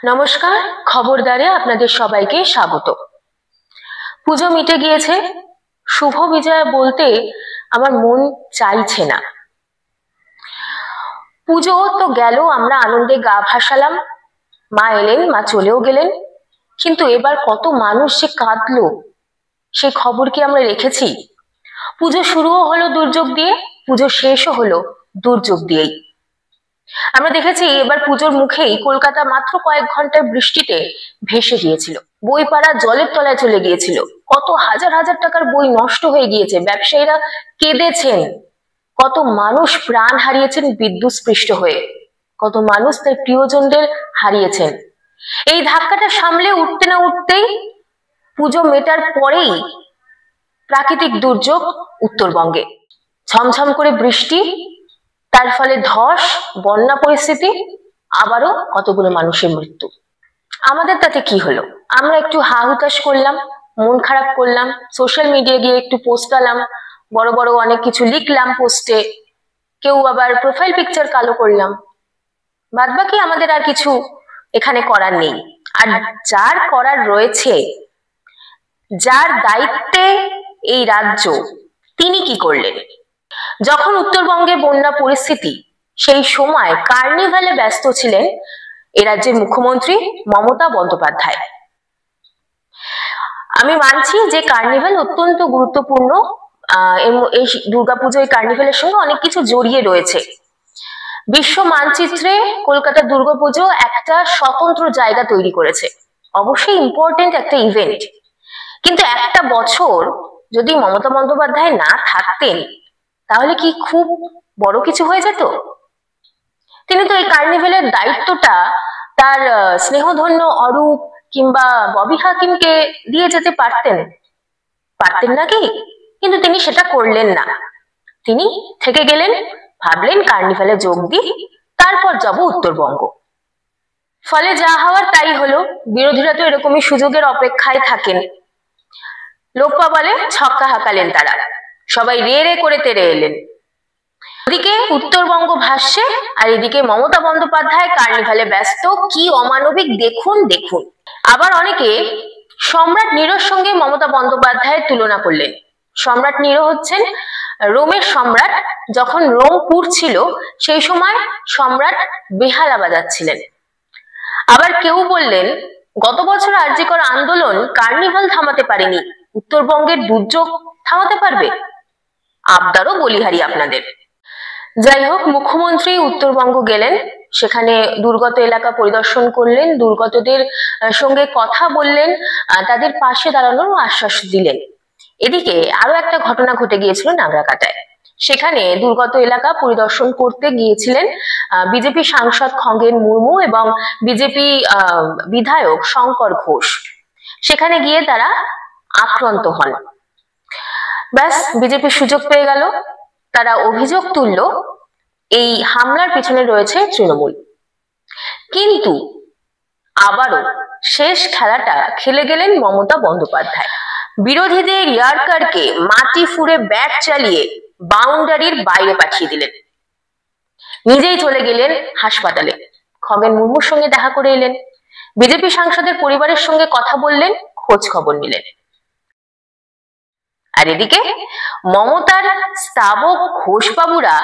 নমস্কার, খবরদারে আপনাদের সবাইকে স্বাগত। পুজো মিটে গিয়েছে, শুভ বিজয় বলতে আমার মন চাইছে না। পুজো তো গেল, আমরা আনন্দে গা ভাসালাম, মা এলেন, মা চলেও গেলেন, কিন্তু এবার কত মানুষ যে কাঁদলো সে খবর কি আমরা রেখেছি? পুজো শুরুও হলো দুর্যোগ দিয়ে, পুজো শেষও হলো দুর্যোগ দিয়েই। আমরা দেখেছি এবার পুজোর মুখেই কলকাতা মাত্র কয়েক ঘন্টার বৃষ্টিতে ভেসে গিয়েছিল, বই পাড়া জলের তলায় চলে গিয়েছিল, কত হাজার হাজার টাকার বই নষ্ট হয়ে গিয়েছে, ব্যবসায়ীরা কেঁদেছেন, কত মানুষ প্রাণ হারিয়েছেন বিদ্যুৎ স্পৃষ্ট হয়ে, কত মানুষ তার প্রিয়জনদের হারিয়েছেন। এই ধাক্কাটা সামলে উঠতে না উঠতেই পুজো মেটার পরেই প্রাকৃতিক দুর্যোগ উত্তরবঙ্গে, ঝমঝম করে বৃষ্টি, তার ফলে ধস, বন্যা পরিস্থিতি, আবারও কতগুলো মানুষের মৃত্যু। আমাদের তাতে কি হলো? আমরা একটু হা হুতাশ করলাম, মন খারাপ করলাম, সোশ্যাল মিডিয়া গিয়ে একটু পোস্ট আলাম, বড় বড় অনেক কিছু লিখলাম পোস্টে, কেউ আবার প্রোফাইল পিকচার কালো করলাম। বাদ বাকি আমাদের আর কিছু এখানে করার নেই। আর যার করার রয়েছে, যার দায়িত্বে এই রাজ্য, তিনি কি করলেন? যখন উত্তরবঙ্গে বন্যা পরিস্থিতি, সেই সময় কার্নিভালে ব্যস্ত ছিলেন এ রাজ্যের মুখ্যমন্ত্রী মমতা বন্দ্যোপাধ্যায়। আমি মানছি যে কার্নিভাল অত্যন্ত গুরুত্বপূর্ণ, এই দুর্গাপুজো এই কার্নিভালের সঙ্গে অনেক কিছু জড়িয়ে রয়েছে। বিশ্ব মানচিত্রে কলকাতা দুর্গাপুজো একটা স্বতন্ত্র জায়গা তৈরি করেছে, অবশ্যই ইম্পর্টেন্ট একটা ইভেন্ট। কিন্তু একটা বছর যদি মমতা বন্দ্যোপাধ্যায় না থাকতেন তাহলে কি খুব বড় কিছু হয়ে যেত? তিনি তো এই কার্নিভেলের দায়িত্বটা তার স্নেহধন্য অরূপ কিংবা ববি হাকিমকে দিয়ে যেতে পারতেন নাকি? কিন্তু তিনি সেটা করলেন না, তিনি থেকে গেলেন, ভাবলেন কার্নিভেলে যোগ দিই, তারপর যাব উত্তরবঙ্গ। ফলে যা হওয়ার তাই হলো। বিরোধীরা তো এরকমই সুযোগের অপেক্ষায় থাকেন। লোপ্পা বলে ছক্কা হাঁকালেন তারা, সবাই রে রে করে তেড়ে এলেন। ওদিকে উত্তরবঙ্গ ভাসছে, আর এদিকে মমতা বন্দ্যোপাধ্যায় কার্নিভালে ব্যস্ত। কি অমানবিক দেখুন দেখুন। আবার অনেকে সম্রাট নিরোর সঙ্গে মমতা বন্দ্যোপাধ্যায়ের তুলনা করলেন। সম্রাট নিরো হচ্ছেন রোমের সম্রাট, যখন রোম পুড়ছিল সেই সময় সম্রাট বেহালা বাজাচ্ছিলেন। আবার কেউ বললেন গত বছর আরজিকর আন্দোলন কার্নিভাল থামাতে পারেনি, উত্তরবঙ্গের দুর্যোগ থামাতে পারবে? আবদারও বলিহারি আপনাদের। যাই হোক, মুখ্যমন্ত্রী উত্তরবঙ্গ গেলেন, সেখানে দুর্গত এলাকা পরিদর্শন করলেন, দুর্গতদের সঙ্গে কথা বললেন, তাদের পাশে দাঁড়ানোর আশ্বাস দিলেন। এদিকে আরো একটা ঘটনা ঘটে গিয়েছিল নাগরাকাটায়। সেখানে দুর্গত এলাকা পরিদর্শন করতে গিয়েছিলেন বিজেপি সাংসদ খগেন মুর্মু এবং বিজেপি বিধায়ক শঙ্কর ঘোষ। সেখানে গিয়ে তারা আক্রান্ত হন। ব্যাস, বিজেপি সুযোগ পেয়ে গেল, তারা অভিযোগ তুলল এই হামলার পিছনে রয়েছে তৃণমূল। কিন্তু আবারও শেষ খেলাটা খেলে গেলেন মমতা বন্দ্যোপাধ্যায়। বিরোধীদের ইয়ারকারকে মাটি ফুঁড়ে ব্যাট চালিয়ে বাউন্ডারির বাইরে পাঠিয়ে দিলেন, নিজেই চলে গেলেন হাসপাতালে, খগেন মুর্মুর সঙ্গে দেখা করে এলেন, বিজেপি সাংসদের পরিবারের সঙ্গে কথা বললেন, খোঁজ খবর নিলেন। আর এদিকে মমতার স্তাবক ঘোষবাবুরা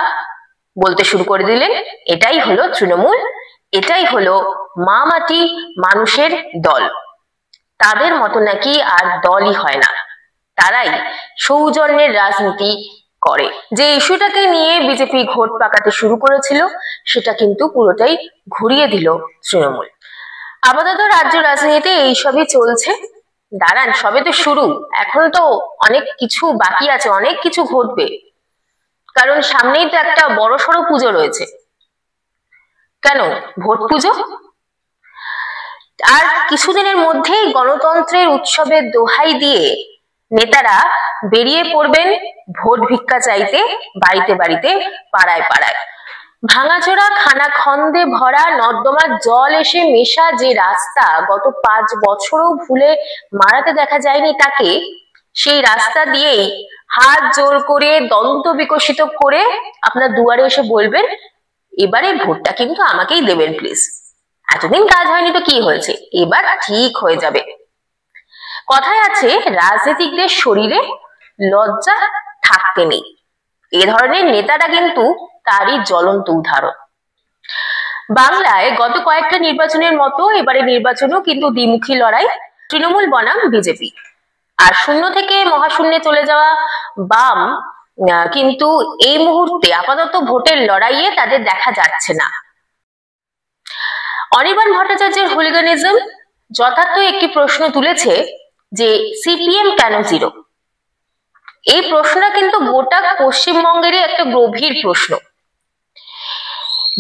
বলতে শুরু করে দিলেন এটাই হলো তৃণমূল, এটাই হলো মা মাটি মানুষের দল। তাদের মতো নাকি আর দলই হয় না, তারাই সৌজন্যের রাজনীতি করে। যে ইস্যুটাকে নিয়ে বিজেপি ঘোট পাকাতে শুরু করেছিল সেটা কিন্তু পুরোটাই ঘুরিয়ে দিল তৃণমূল। আপাতত রাজ্য রাজনীতিতে এইসবই চলছে। দাঁড়ান, সবে তো শুরু, এখন তো অনেক কিছু বাকি আছে, অনেক কিছু ঘটবে, কারণ সামনেই তো একটা বড়সড় পুজো রয়েছে। কেন? ভোট পুজো। আর কিছুদিনের মধ্যেই গণতন্ত্রের উৎসবের দোহাই দিয়ে নেতারা বেরিয়ে পড়বেন ভোট ভিক্ষা চাইতে, বাড়িতে বাড়িতে, পাড়ায় পাড়ায়। ভাঙাচোরা খানাখন্দে ভরা নর্দমার জল এসে মেশা যে রাস্তা গত 5 বছরও ভুলে মারাতে দেখা যায়নি তাকে, সেই রাস্তা দিয়েই হাত জোর করে দ্বন্দ্ব বিকশিত করে আপনার দুয়ারে এসে বলবেন এবারে ভোটটা কিন্তু আমাকেই দেবেন প্লিজ। এতদিন কাজ হয়নি তো কি হয়েছে, এবার ঠিক হয়ে যাবে। কথায় আছে রাজনীতিকদের শরীরে লজ্জা থাকতে নেই। এ ধরনের নেতারা কিন্তু তারই জ্বলন্ত উদাহরণ। বাংলায় গত কয়েকটা নির্বাচনের মতো এবারে নির্বাচনও কিন্তু দ্বিমুখী লড়াই, তৃণমূল বনাম বিজেপি। আর শূন্য থেকে মহাশূন্যে চলে যাওয়া বাম কিন্তু এই মুহূর্তে আপাতত ভোটের লড়াইয়ে তাদের দেখা যাচ্ছে না। অনির্বাণ ভট্টাচার্যের হুলিগানিজম যথার্থ একটি প্রশ্ন তুলেছে যে সিপিএম কেন জিরো। এই প্রশ্নটা কিন্তু গোটা পশ্চিমবঙ্গেরই একটা গভীর প্রশ্ন।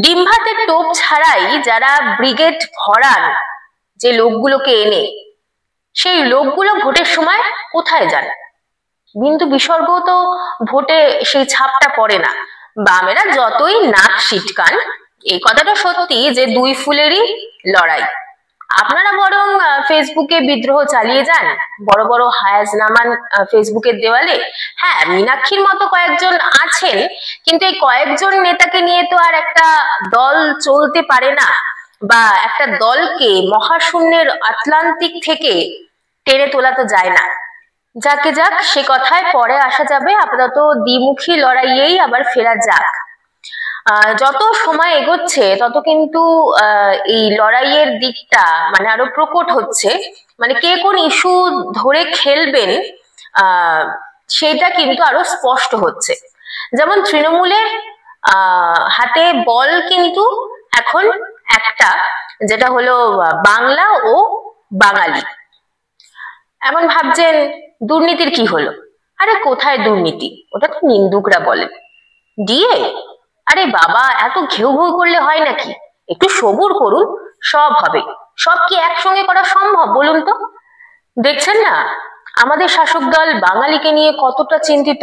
ডিম ভাতের টোপ ছাড়াই যারা ব্রিগেড ভরান যে লোকগুলোকে এনে, সেই লোকগুলো ভোটের সময় কোথায় যান? বিন্দু বিসর্গ তো ভোটে সেই ছাপটা পড়ে না। বামেরা যতই নাক সিটকান, এই কথাটা সত্যি যে দুই ফুলেরই লড়াই। আপনারা বরং ফেসবুকে বিদ্রোহ চালিয়ে যান, বড় বড় হায়াজ নামান ফেসবুকের দেওয়ালে। হ্যাঁ, মীনাক্ষীর মতো কয়েকজন আছেন, কিন্তু এই কয়েকজন নেতাকে নিয়ে তো আর একটা দল চলতে পারে না, বা একটা দলকে মহাশূন্যের আটলান্টিক থেকে টেনে তোলা তো যায় না। যাকে যাক, সে কথায় পরে আসা যাবে। আপাতত দ্বিমুখী লড়াইয়েই আবার ফেরা যাক। যত সময় এগোচ্ছে তত কিন্তু এই লড়াইয়ের দিকটা মানে আরো প্রকট হচ্ছে। মানে কে কোন ইস্যু ধরে খেলবেন সেটা কিন্তু আরো স্পষ্ট হচ্ছে। যেমন তৃণমূলের হাতে বল কিন্তু এখন একটা, যেটা হলো বাংলা ও বাঙালি। এমন ভাবছেন দুর্নীতির কি হলো? আরে কোথায় দুর্নীতি, ওটা তো নিন্দুকরা বলেন। ডিএ, আরে বাবা এত ঘেউ ঘেউ করলে হয় নাকি? একটু সবুর করুন, সব হবে। সব কি একসঙ্গে করা সম্ভব বলুন তো? দেখছেন না আমাদের শাসক দল বাঙালিকে নিয়ে কতটা চিন্তিত।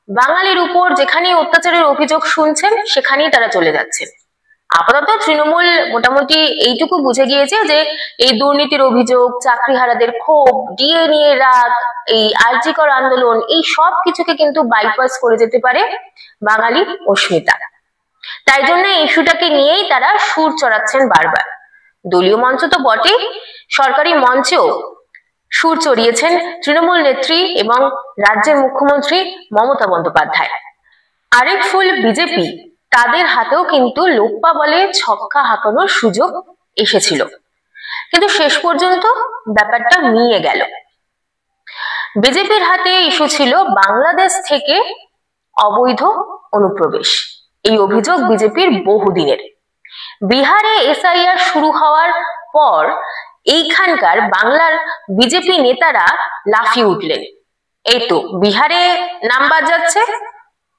বাঙালির উপর যেখানেই অত্যাচারের অভিযোগ শুনছেন সেখানেই তারা চলে যাচ্ছেন। আপাতত তৃণমূল মোটামুটি এইটুকু বুঝে গিয়েছে যে এই দুর্নীতির অভিযোগ, চাকরিহারাদের ক্ষোভ, ডিএ নিয়ে রাগ, এই আরজিকর আন্দোলন, এই সব কিছুকে কিন্তু বাইপাস করে যেতে পারে বাঙালি অস্মিতা। তাই জন্য এই ইস্যুটাকে নিয়েই তারা সুর চড়াচ্ছেন বারবার। দলীয় মঞ্চ তো বটেই, সরকারি মঞ্চেও সুর চড়িয়েছেন তৃণমূল নেত্রী এবং রাজ্যের মুখ্যমন্ত্রী মমতা বন্দ্যোপাধ্যায়। আরেক ফুল বিজেপি, তাদের হাতেও কিন্তু লোপ্পা বলে ছক্কা হাঁকানোর সুযোগ এসেছিল, কিন্তু শেষ পর্যন্ত ব্যাপারটা নিয়ে গেল। বিজেপির হাতে ইস্যু ছিল বাংলাদেশ থেকে অবৈধ অনুপ্রবেশ। এই অভিযোগ বিজেপির বহুদিনের। বিহারে এসআইআর শুরু হওয়ার পর এইখানকার বাংলার বিজেপি নেতারা লাফিয়ে উঠলেন, এই তো বিহারে নাম বাদ যাচ্ছে,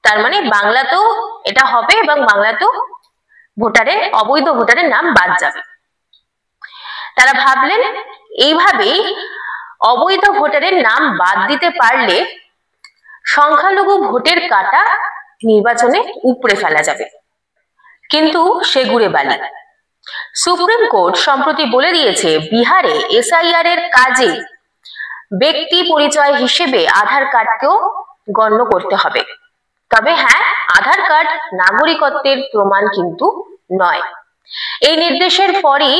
তার মানে বাংলাতেও এটা হবে এবং বাংলাতেও ভোটারের, অবৈধ ভোটারের নাম বাদ যাবে। তারা ভাবলেন এইভাবেই অবৈধ ভোটারের নাম বাদ দিতে পারলে সংখ্যালঘু ভোটের কাটা নির্বাচনে উপড়ে ফেলা যাবে। কিন্তু সে গুড়ে বালি। সুপ্রিম কোর্ট সম্প্রতি বলে দিয়েছে বিহারে এসআইআর এর কাজে ব্যক্তি পরিচয় হিসেবে আধার কার্ডকেও গণ্য করতে হবে। তবে হ্যাঁ, আধার কার্ড নাগরিকত্বের প্রমাণ কিন্তু নয়। এই নির্দেশের পরই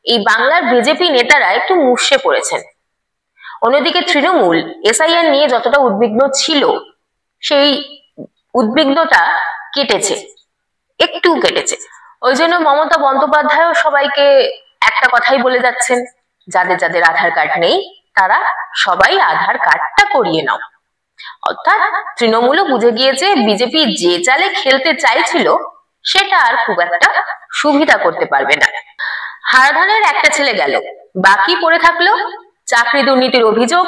এই বাংলার বিজেপি নেতারা একটু মুষড়ে পড়েছেন। অন্যদিকে তৃণমূল এসআইআর নিয়ে যতটা উদ্বিগ্ন ছিল, সেই উদ্বিগ্নতা কেটেছে, একটু কেটেছে। ওই জন্য মমতা বন্দ্যোপাধ্যায়ও সবাইকে একটা কথাই বলে যাচ্ছেন, যাদের যাদের আধার কার্ড নেই তারা সবাই আধার কার্ডটা করিয়ে নাও। অর্থাৎ তৃণমূলও বুঝে গিয়েছে বিজেপি যে চালে খেলতে চাইছিল সেটা আর খুব একটা সুবিধা করতে পারবে না। হারাধানের একটা ছেলে গেল, বাকি পড়ে থাকলো চাকরি দুর্নীতির অভিযোগ,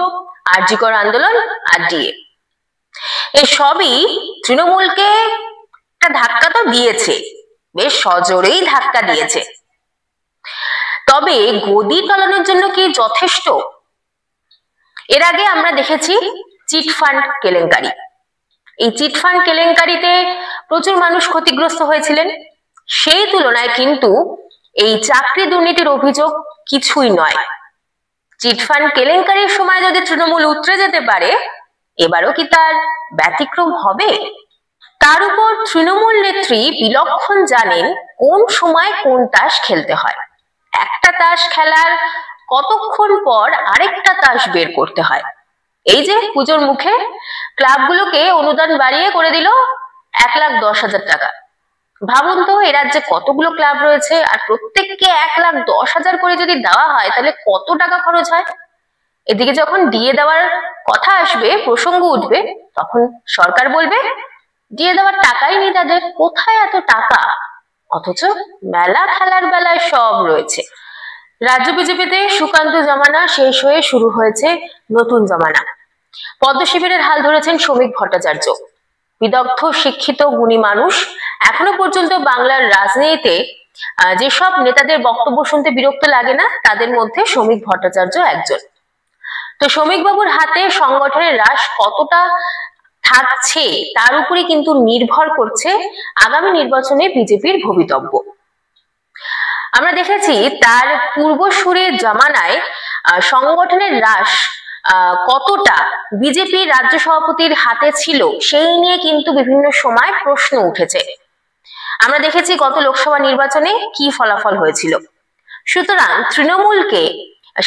আরজিকর আন্দোলন আর ডিএ। এই সবই তৃণমূলকে একটা ধাক্কা তো দিয়েছে, বেশ সজোরেই ধাক্কা দিয়েছে। তবে গদি টলানোর জন্য কি যথেষ্ট? এর আগে আমরা দেখেছি চিটফান্ড কেলেঙ্কারি। এই চিটফান্ড কেলেঙ্কারিতে প্রচুর মানুষ ক্ষতিগ্রস্ত হয়েছিলেন। সেই তুলনায় কিন্তু এই চাকরি দুর্নীতির অভিযোগ কিছুই নয়। চিটফান্ড কেলেঙ্কারির সময় যদি তৃণমূল উতরে যেতে পারে, এবারও কি তার ব্যতিক্রম হবে? তার উপর তৃণমূল নেত্রী বিলক্ষণ জানেন কোন সময় কোন তাস খেলতে হয়। তাস খেলার কতক্ষণ পর আরেকটা তাস বের করতে হয়। এই যে পুজোর মুখে ক্লাবগুলোকে অনুদান বাড়িয়ে করে দিল 1,10,000 টাকা। ভাবুন তো, এ রাজ্যে কতগুলো ক্লাব রয়েছে, আর প্রত্যেককে 1,10,000 করে যদি দেওয়া হয় তাহলে কত টাকা খরচ হয়। এদিকে যখন ডিএ দেওয়ার কথা আসবে, প্রসঙ্গ উঠবে, তখন সরকার বলবে ডিএ দেওয়ার টাকাই নেই তাদের, কোথায় এত টাকা। অথচ মেলা খেলার বেলায় সব রয়েছে। রাজ্য বিজেপিতে সুকান্ত জমানা শেষ হয়ে শুরু হয়েছে নতুন জমানা। পদ্ম শিবিরের হাল ধরেছেন শ্রমিক ভট্টাচার্য। বিদগ্ধ শিক্ষিত গুণী মানুষ, এখনো পর্যন্ত বাংলার রাজনীতিতে যেসব নেতাদের বক্তব্য শুনতে বিরক্ত লাগে না, তাদের মধ্যে শ্রমিক ভট্টাচার্য একজন। তো শ্রমিক বাবুর হাতে সংগঠনের রাশ কতটা থাকছে তার উপরে কিন্তু নির্ভর করছে আগামী নির্বাচনে বিজেপির ভবিতব্য। আমরা দেখেছি তার পূর্বসূরি জমানায় সংগঠনের রাশ কতটা বিজেপি রাজ্য সভাপতির হাতে ছিল সেই নিয়ে কিন্তু বিভিন্ন সময় প্রশ্ন উঠেছে। আমরা দেখেছি গত লোকসভা নির্বাচনে কি ফলাফল হয়েছিল। সুতরাং তৃণমূলকে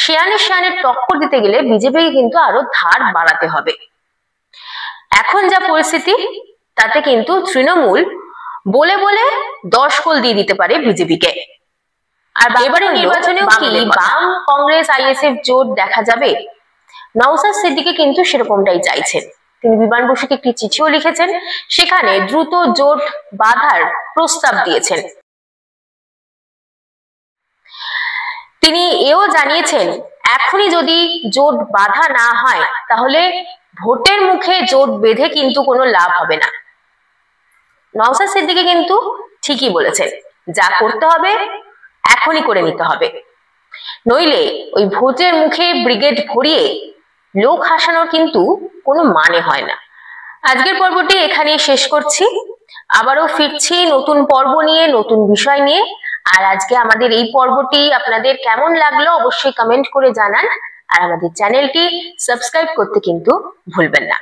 শেয়ানে টক্কর দিতে গেলে বিজেপিকে কিন্তু আরো ধার বাড়াতে হবে। এখন যা পরিস্থিতি, তাতে কিন্তু তৃণমূল বলে বলে 10 গোল দিয়ে দিতে পারে বিজেপিকে। আর এবারে নির্বাচনেও কি বাম কংগ্রেস আইএসএফ জোট দেখা যাবে? নওশাদ সিদ্দিকী কিন্তু সেরকমটাই চাইছেন। তিনি বিমান বসুকে একটি চিঠিও লিখেছেন, সেখানে দ্রুত জোট বাঁধার প্রস্তাব দিয়েছেন। তিনি এও জানিয়েছেন, এখনই যদি জোট বাঁধা না হয় তাহলে ভোটের মুখে জোট বেঁধে কিন্তু কোনো লাভ হবে না। নওশাদ সিদ্দিকী কিন্তু ঠিকই বলেছেন, যা করতে হবে এখনই করে নিতে হবে, নইলে ওই ভোটের মুখে ব্রিগেড ভরিয়ে লোক হাসানোর কিন্তু কোনো মানে হয় না। আজকের পর্বটি এখানেই শেষ করছি, আবারও ফিরছি নতুন পর্ব নিয়ে, নতুন বিষয় নিয়ে। আর আজকে আমাদের এই পর্বটি আপনাদের কেমন লাগলো অবশ্যই কমেন্ট করে জানান, আর আমাদের চ্যানেলটি সাবস্ক্রাইব করতে কিন্তু ভুলবেন না।